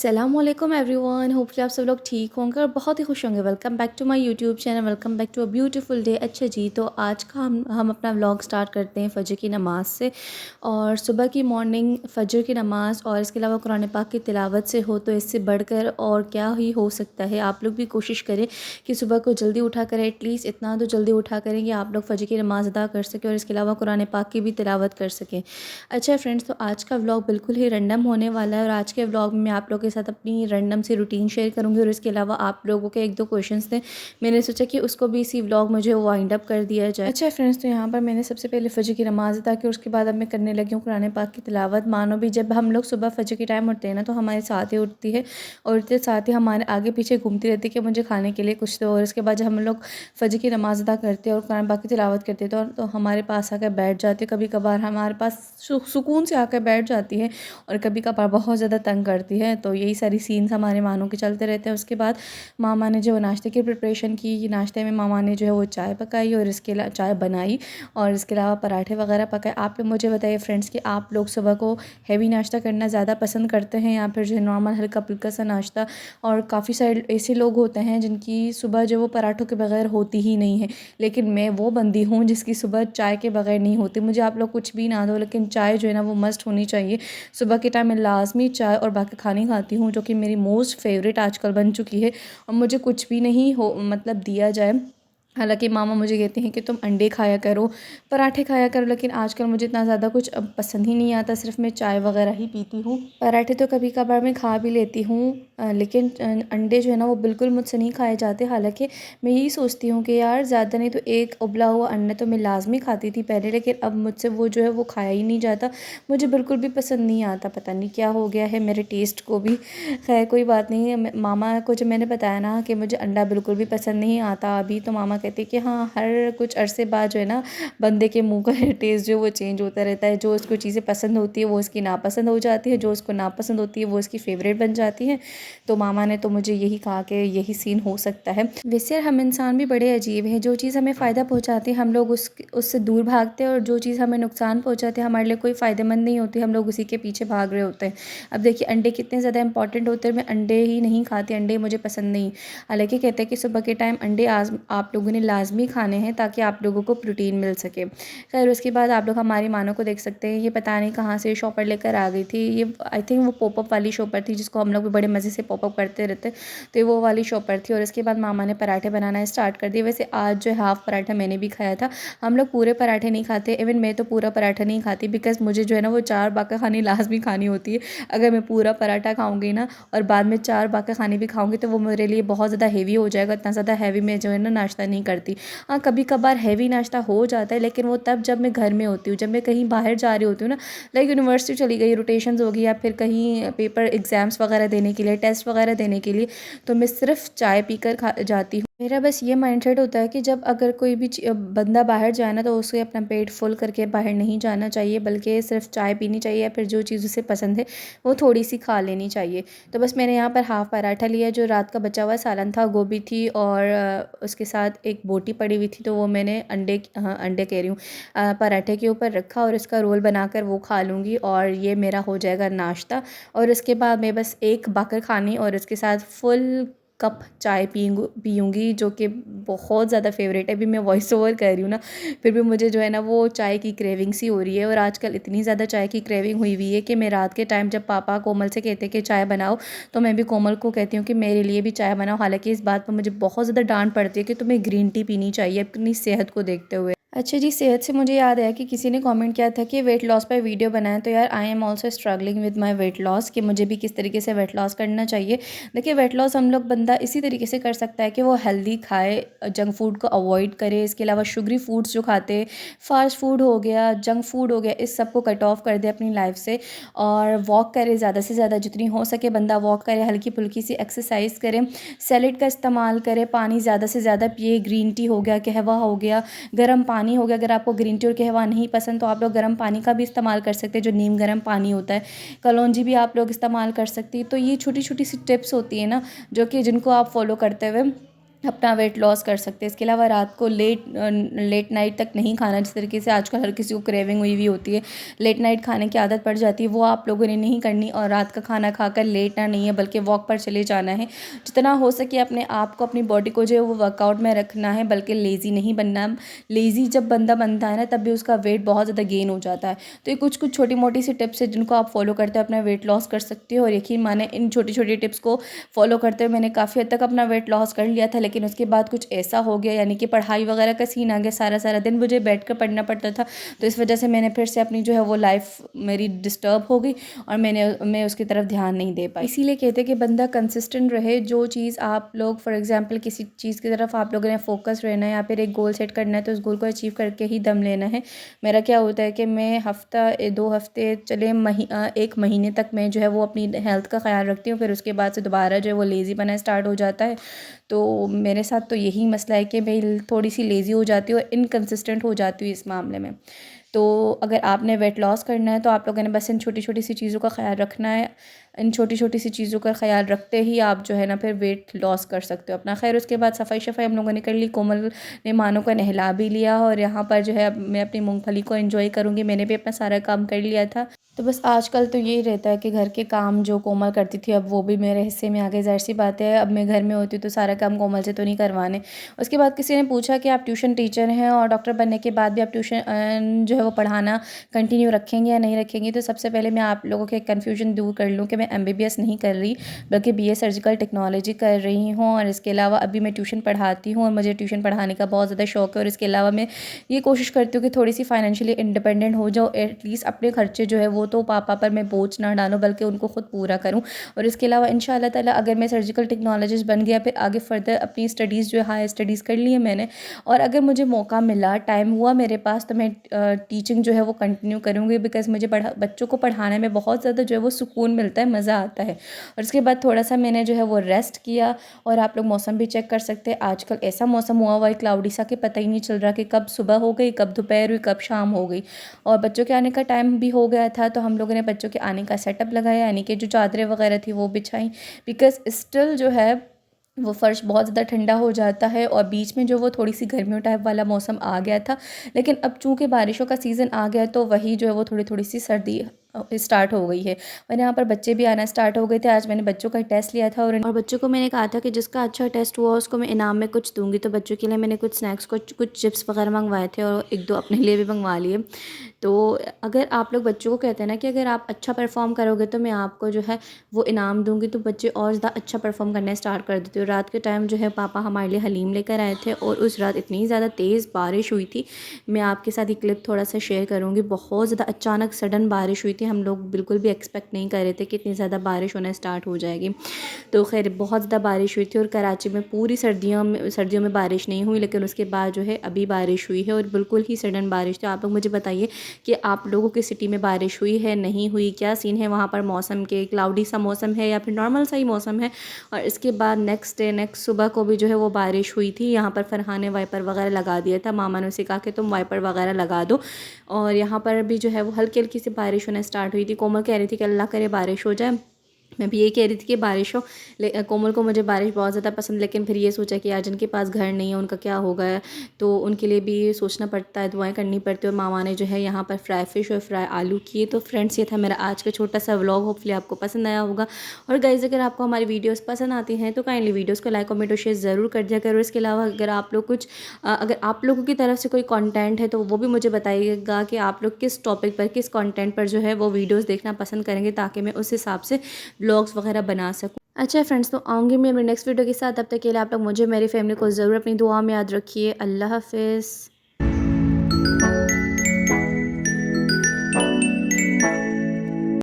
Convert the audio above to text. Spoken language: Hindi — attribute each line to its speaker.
Speaker 1: अस्सलामुअलैकुम एवरीवन, होपफुली आप सब लोग ठीक होंगे और बहुत ही खुश होंगे। Welcome back to my YouTube channel, welcome back to a beautiful day. अच्छा जी, तो आज का हम अपना व्लॉग स्टार्ट करते हैं फ़जर की नमाज़ से। और सुबह की मॉर्निंग फ़जर की नमाज़ और इसके अलावा कुरान पाक की तिलावत से हो तो इससे बढ़कर और क्या ही हो सकता है। आप लोग भी कोशिश करें कि सुबह को जल्दी उठा करें, एटलीस्ट इतना तो जल्दी उठा करें कि आप लोग फ़जर की नमाज़ अदा कर सकें और इसके अलावा कुरान पाक की भी तिलावत कर सकें। अच्छा फ्रेंड्स, तो आज का व्लॉग बिल्कुल ही रैंडम होने वाला है और आज के व्लॉग में मैं आप लोगों के साथ अपनी रैंडम सी रूटीन शेयर करूंगी और इसके अलावा आप लोगों के एक दो क्वेश्चंस थे, मैंने सोचा कि उसको भी इसी व्लॉग मुझे वाइंड अप कर दिया जाए। अच्छा फ्रेंड्स, तो यहाँ पर मैंने सबसे पहले फ़जर की नमाज़ अदा की, उसके बाद अब मैं करने लगी हूँ कुरान पाक की तिलावत। मानो भी जब हम लोग सुबह फ़जर के टाइम उठते हैं ना, तो हमारे साथ ही उठती है और उठते साथ ही हमारे आगे पीछे घूमती रहती है कि मुझे खाने के लिए कुछ दो। और इसके बाद जब हम लोग फ़जर की नमाज़ अदा करते हैं और कुरान पाक की तिलावत करते हैं तो हमारे पास आकर बैठ जाती है। कभी कभार हमारे पास सुकून से आकर बैठ जाती है और कभी कभार बहुत ज़्यादा तंग करती है। तो यही सारी सीन्स हमारे मानों के चलते रहते हैं। उसके बाद मामा ने जो नाश्ते की प्रिपरेशन की, नाश्ते में मामा ने जो है वो चाय पकाई और इसके अलावा चाय बनाई और इसके अलावा पराठे वगैरह पकाए। आप लोग मुझे बताइए फ्रेंड्स कि आप लोग सुबह को हैवी नाश्ता करना ज़्यादा पसंद करते हैं या फिर जो है नॉर्मल हल्का फुल्का सा नाश्ता। और काफ़ी सारे ऐसे लोग होते हैं जिनकी सुबह जो वो पराठों के बगैर होती ही नहीं है, लेकिन मैं वो बंदी हूँ जिसकी सुबह चाय के बगैर नहीं होती। मुझे आप लोग कुछ भी ना दो, लेकिन चाय जो है ना वो मस्ट होनी चाहिए। सुबह के टाइम मैं लाजमी चाय और बाकी खाने खाती हूँ, जो कि मेरी मोस्ट फेवरेट आजकल बन चुकी है। और मुझे कुछ भी नहीं हो मतलब दिया जाए, हालांकि मामा मुझे कहते हैं कि तुम अंडे खाया करो, पराठे खाया करो, लेकिन आजकल मुझे इतना ज़्यादा कुछ अब पसंद ही नहीं आता, सिर्फ मैं चाय वगैरह ही पीती हूँ। पराठे तो कभी कभार मैं खा भी लेती हूँ, लेकिन अंडे जो है ना वो बिल्कुल मुझसे नहीं खाए जाते। हालांकि मैं यही सोचती हूँ कि यार ज़्यादा नहीं तो एक उबला हुआ अंडा तो मैं लाजमी खाती थी पहले, लेकिन अब मुझसे वो जो है वो खाया ही नहीं जाता। मुझे बिल्कुल भी पसंद नहीं आता, पता नहीं क्या हो गया है मेरे टेस्ट को भी। खैर कोई बात नहीं है। मामा को जब मैंने बताया ना कि मुझे अंडा बिल्कुल भी पसंद नहीं आता अभी, तो मामा कहते कि हाँ, हर कुछ अरसे बाद जो है ना बंदे के मुंह का टेस्ट जो वो चेंज होता रहता है। जो उसको चीज़ें पसंद होती है वो उसकी नापसंद हो जाती है, जो उसको नापसंद होती है वो उसकी फेवरेट बन जाती है। तो मामा ने तो मुझे यही कहा कि यही सीन हो सकता है। वैसे हम इंसान भी बड़े अजीब हैं, जो चीज़ हमें फ़ायदा पहुँचाती है हम लोग उससे दूर भागते हैं, और जो चीज़ हमें नुकसान पहुँचाती है हमारे लिए कोई फ़ायदेमंद नहीं होती, हम लोग उसी के पीछे भाग रहे होते हैं। अब देखिए अंडे कितने ज़्यादा इंपॉर्टेंट होते हैं, मैं अंडे ही नहीं खाती, अंडे मुझे पसंद नहीं। हालांकि कहते हैं कि सुबह के टाइम अंडे आज आप लोगों ने लाजमी खाने हैं ताकि आप लोगों को प्रोटीन मिल सके। खैर उसके बाद आप लोग हमारी मानों को देख सकते हैं, ये पता नहीं कहाँ से शॉपर लेकर आ गई थी। ये आई थिंक वो पॉपअप वाली शॉपर थी जिसको हम लोग भी बड़े मज़े से पॉपअप करते रहते, तो ये वो वाली शॉपर थी। और इसके बाद मामा ने पराठे बनाना स्टार्ट कर दिए। वैसे आज जो हाफ़ पराठा मैंने भी खाया था, हम लोग पूरे पराठे नहीं खाते, इवन मैं तो पूरा पराठा नहीं खाती, बिकॉज़ मुझे जो है ना वो 4 बाका खानी लाजमी खानी होती है। अगर मैं पूरा पराठा खाऊंगी ना और बाद में 4 बाका खाने भी खाऊंगी तो वो मेरे लिए बहुत ज़्यादा हेवी हो जाएगा। इतना ज़्यादा हेवी मैं जो है ना नाश्ता नहीं करती। हाँ, कभी कभार हेवी नाश्ता हो जाता है, लेकिन वो तब जब मैं घर में होती हूँ, जब मैं कहीं बाहर जा रही होती हूँ ना, लाइक यूनिवर्सिटी चली गई, रोटेशंस हो गई, या फिर कहीं पेपर एग्ज़ाम्स वगैरह देने के लिए, टेस्ट वगैरह देने के लिए, तो मैं सिर्फ चाय पीकर खा जाती हूँ। मेरा बस ये माइंडसेट होता है कि जब अगर कोई भी बंदा बाहर जाए ना, तो उसे अपना पेट फुल करके बाहर नहीं जाना चाहिए, बल्कि सिर्फ चाय पीनी चाहिए या फिर जो चीज़ उसे पसंद है वो थोड़ी सी खा लेनी चाहिए। तो बस मैंने यहाँ पर हाफ़ पराठा लिया, जो रात का बचा हुआ सालन था, गोभी थी और उसके साथ एक बोटी पड़ी हुई थी, तो वो मैंने अंडे कह रही हूँ, पराठे के ऊपर रखा और इसका रोल बनाकर वो खा लूँगी और ये मेरा हो जाएगा नाश्ता। और उसके बाद मैं बस एक बाकर खानी और इसके साथ फुल कप चाय पीऊँगी, जो कि बहुत ज़्यादा फेवरेट है। अभी मैं वॉइस ओवर कर रही हूँ ना, फिर भी मुझे जो है ना वो चाय की क्रेविंग सी हो रही है। और आजकल इतनी ज़्यादा चाय की क्रेविंग हुई हुई है कि मैं रात के टाइम जब पापा कोमल से कहते हैं कि चाय बनाओ, तो मैं भी कोमल को कहती हूँ कि मेरे लिए भी चाय बनाओ। हालांकि इस बात पर मुझे बहुत ज़्यादा डांट पड़ती है कि तुम्हें ग्रीन टी पीनी चाहिए अपनी सेहत को देखते हुए। अच्छा जी, सेहत से मुझे याद आया कि किसी ने कमेंट किया था कि वेट लॉस पर वीडियो बनाएं, तो यार I am also struggling with my weight loss, कि मुझे भी किस तरीके से वेट लॉस करना चाहिए। देखिए वेट लॉस हम लोग बंदा इसी तरीके से कर सकता है कि वो हेल्दी खाए, जंक फूड को अवॉइड करे, इसके अलावा शुगरी फूड्स जो खाते हैं, फास्ट फूड हो गया, जंक फूड हो गया, इस सब को कट ऑफ कर दे अपनी लाइफ से। और वॉक करे, ज़्यादा से ज़्यादा जितनी हो सके बंदा वॉक करे, हल्की फुल्की सी एक्सरसाइज करे, सैलेड का इस्तेमाल करे, पानी ज़्यादा से ज़्यादा पिए, ग्रीन टी हो गया, कहवा हो गया, गर्म पानी हो गया। अगर आपको ग्रीन टी और कहवा नहीं पसंद तो आप लोग गर्म पानी का भी इस्तेमाल कर सकते हैं, जो नीम गर्म पानी होता है। कलौंजी भी आप लोग इस्तेमाल कर सकती हैं। तो ये छोटी छोटी सी टिप्स होती है ना, जो कि जिनको आप फॉलो करते हुए अपना वेट लॉस कर सकते हैं। इसके अलावा रात को लेट नाइट तक नहीं खाना, जिस तरीके से आजकल हर किसी को क्रेविंग हुई होती है, लेट नाइट खाने की आदत पड़ जाती है, वो आप लोगों ने नहीं करनी। और रात का खाना खाकर लेटना नहीं है, बल्कि वॉक पर चले जाना है। जितना हो सके अपने आप को, अपनी बॉडी को जो है वो वर्कआउट में रखना है, बल्कि लेज़ी नहीं बनना। लेज़ी जब बंदा बनता है ना, तब भी उसका वेट बहुत ज़्यादा गेन हो जाता है। तो ये कुछ कुछ छोटी मोटी सी टिप्स है जिनको आप फॉलो करते हो अपना वेट लॉस कर सकते हो। और यकीन माने, इन छोटी छोटी टिप्स को फॉलो करते हुए मैंने काफ़ी हद तक अपना वेट लॉस कर लिया था। लेकिन उसके बाद कुछ ऐसा हो गया, यानी कि पढ़ाई वगैरह का सीन आ गया, सारा सारा दिन मुझे बैठ कर पढ़ना पड़ता था। तो इस वजह से मैंने फिर से अपनी जो है वो लाइफ मेरी डिस्टर्ब हो गई, और मैं उसकी तरफ ध्यान नहीं दे पाई। इसीलिए कहते हैं कि बंदा कंसिस्टेंट रहे। जो चीज़ आप लोग, फॉर एग्जांपल किसी चीज़ की तरफ आप लोगों ने फोकस रहना है, या फिर एक गोल सेट करना है, तो उस गोल को अचीव करके ही दम लेना है। मेरा क्या होता है कि मैं हफ्ता 2 हफ्ते चले 1 महीने तक मैं जो है वो अपनी हेल्थ का ख्याल रखती हूँ, फिर उसके बाद से दोबारा जो है वो लेज़ी बना स्टार्ट हो जाता है। तो मेरे साथ तो यही मसला है कि मैं थोड़ी सी लेज़ी हो जाती हूँ और इनकंसिस्टेंट हो जाती हूँ इस मामले में। तो अगर आपने वेट लॉस करना है, तो आप लोगों ने बस इन छोटी छोटी सी चीज़ों का ख्याल रखना है। इन छोटी छोटी सी चीज़ों का ख्याल रखते ही आप जो है ना फिर वेट लॉस कर सकते हो अपना। खैर, उसके बाद सफाई शफाई हम लोगों ने कर ली, कोमल ने मानो को नहला भी लिया, और यहाँ पर जो है अब मैं अपनी मूंगफली को एंजॉय करूँगी। मैंने भी अपना सारा काम कर लिया था। तो बस आजकल तो यही रहता है कि घर के काम जो कोमल करती थी, अब वो भी मेरे हिस्से में आ गए। ज़ाहिर सी बात है, अब मैं घर में होती हूँ तो सारा काम कोमल से तो नहीं करवाने। उसके बाद किसी ने पूछा कि आप ट्यूशन टीचर हैं और डॉक्टर बनने के बाद भी आप ट्यूशन जो है वो पढ़ाना कंटिन्यू रखेंगे या नहीं रखेंगे। तो सबसे पहले मैं आप लोगों के कन्फ्यूजन दूर कर लूँ कि मैं MBBS नहीं कर रही, बल्कि BA सर्जिकल टेक्नोलॉजी कर रही हूँ। और इसके अलावा अभी मैं ट्यूशन पढ़ाती हूँ, और मुझे ट्यूशन पढ़ाने का बहुत ज़्यादा शौक है। और इसके अलावा मैं ये कोशिश करती हूँ कि थोड़ी सी फाइनेंशियली इंडिपेंडेंट हो जाओ। एटलीस्ट अपने खर्चे जो है वो तो पापा पर मैं बोझ ना डालूँ, बल्कि उनको खुद पूरा करूँ। और इसके अलावा इंशाल्लाह ताला अगर मैं सर्जिकल टेक्नोलॉजिस्ट बन गया, फिर आगे फर्दर अपनी स्टडीज़ जो है, हाई स्टडीज़ कर ली है मैंने, और अगर मुझे मौका मिला, टाइम हुआ मेरे पास, तो मैं टीचिंग जो है वो कंटिन्यू करूँगी। बिकॉज़ मुझे बच्चों को पढ़ाने में बहुत ज़्यादा जो है वो सुकून मिलता है, मज़ा आता है। और उसके बाद थोड़ा सा मैंने जो है वो रेस्ट किया। और आप लोग मौसम भी चेक कर सकते हैं, आजकल ऐसा मौसम हुआ है क्लाउडी सा, कि पता ही नहीं चल रहा कि कब सुबह हो गई, कब दोपहर हुई, कब शाम हो गई। और बच्चों के आने का टाइम भी हो गया था, तो हम लोगों ने बच्चों के आने का सेटअप लगाया, यानी कि जो चादरें वगैरह थी वो बिछाई। बिकॉज़ स्टिल जो है वो फ़र्श बहुत ज़्यादा ठंडा हो जाता है, और बीच में जो वो थोड़ी सी गर्मियों टाइप वाला मौसम आ गया था। लेकिन अब चूँकि बारिशों का सीज़न आ गया, तो वही जो है वो थोड़ी थोड़ी सी सर्दी स्टार्ट हो गई है। और यहाँ पर बच्चे भी आना स्टार्ट हो गए थे। आज मैंने बच्चों का टेस्ट लिया था, और बच्चों को मैंने कहा था कि जिसका अच्छा टेस्ट हुआ उसको मैं इनाम में कुछ दूँगी। तो बच्चों के लिए मैंने कुछ स्नैक्स, कुछ चिप्स वगैरह मंगवाए थे, और 1-2 अपने लिए भी मंगवा लिए। तो अगर आप लोग बच्चों को कहते हैं ना कि अगर आप अच्छा परफ़ॉर्म करोगे तो मैं आपको जो है वो इनाम दूँगी, तो बच्चे और ज़्यादा अच्छा परफ़ॉर्म करना स्टार्ट कर देते हो। रात के टाइम जो है पापा हमारे लिए हलीम लेकर आए थे, और उस रात इतनी ज़्यादा तेज़ बारिश हुई थी। मैं आपके साथ ये क्लिप थोड़ा सा शेयर करूँगी। बहुत ज़्यादा अचानक सडन बारिश हुई थी, हम लोग बिल्कुल भी एक्सपेक्ट नहीं कर रहे थे कि इतनी ज़्यादा बारिश होना स्टार्ट हो जाएगी। तो खैर बहुत ज़्यादा बारिश हुई थी, और कराची में पूरी सर्दियों में बारिश नहीं हुई, लेकिन उसके बाद जो है अभी बारिश हुई है, और बिल्कुल ही सडन बारिश। तो आप लोग मुझे बताइए कि आप लोगों की सिटी में बारिश हुई है, नहीं हुई, क्या सीन है वहाँ पर मौसम के? क्लाउडी सा मौसम है या फिर नॉर्मल सा ही मौसम है? और इसके बाद नेक्स्ट सुबह को भी जो है वो बारिश हुई थी। यहाँ पर फरहान ने वाइपर वगैरह लगा दिया था, मामा ने उसे कहा कि तुम वाइपर वगैरह लगा दो। और यहाँ पर भी जो है वो हल्की हल्की सी बारिश होना स्टार्ट हुई थी। कोमल कह रही थी कि अल्लाह करे बारिश हो जाए। मैं भी यही कह रही थी कि बारिश हो। कोमल को मुझे बारिश बहुत ज़्यादा पसंद, लेकिन फिर ये सोचा कि यार जिनके पास घर नहीं है उनका क्या होगा, तो उनके लिए भी सोचना पड़ता है, दुआएं करनी पड़ती है। और मामा ने जो है यहाँ पर फ्राई फ़िश और फ्राई आलू किए। तो फ्रेंड्स, ये था मेरा आज का छोटा सा व्लॉग। होपफुली आपको पसंद आया होगा। और गाइज़, अगर आपको हमारी वीडियोज़ पसंद आती हैं तो काइंडली वीडियोज़ को लाइक कमेंट और शेयर ज़रूर कर दिया करो। इसके अलावा अगर आप लोगों की तरफ से कोई कंटेंट है तो वो भी मुझे बताइएगा कि आप लोग किस टॉपिक पर, किस कंटेंट पर जो है वो वीडियोज़ देखना पसंद करेंगे, ताकि मैं उस हिसाब से व्लॉग्स वगैरह बना सकूँ। अच्छा फ्रेंड्स, तो आऊँगी मैं अपने नेक्स्ट वीडियो के साथ। तब तक के लिए आप लोग मुझे, मेरी फैमिली को ज़रूर अपनी दुआ में याद रखिए। अल्लाह हाफ़िज़।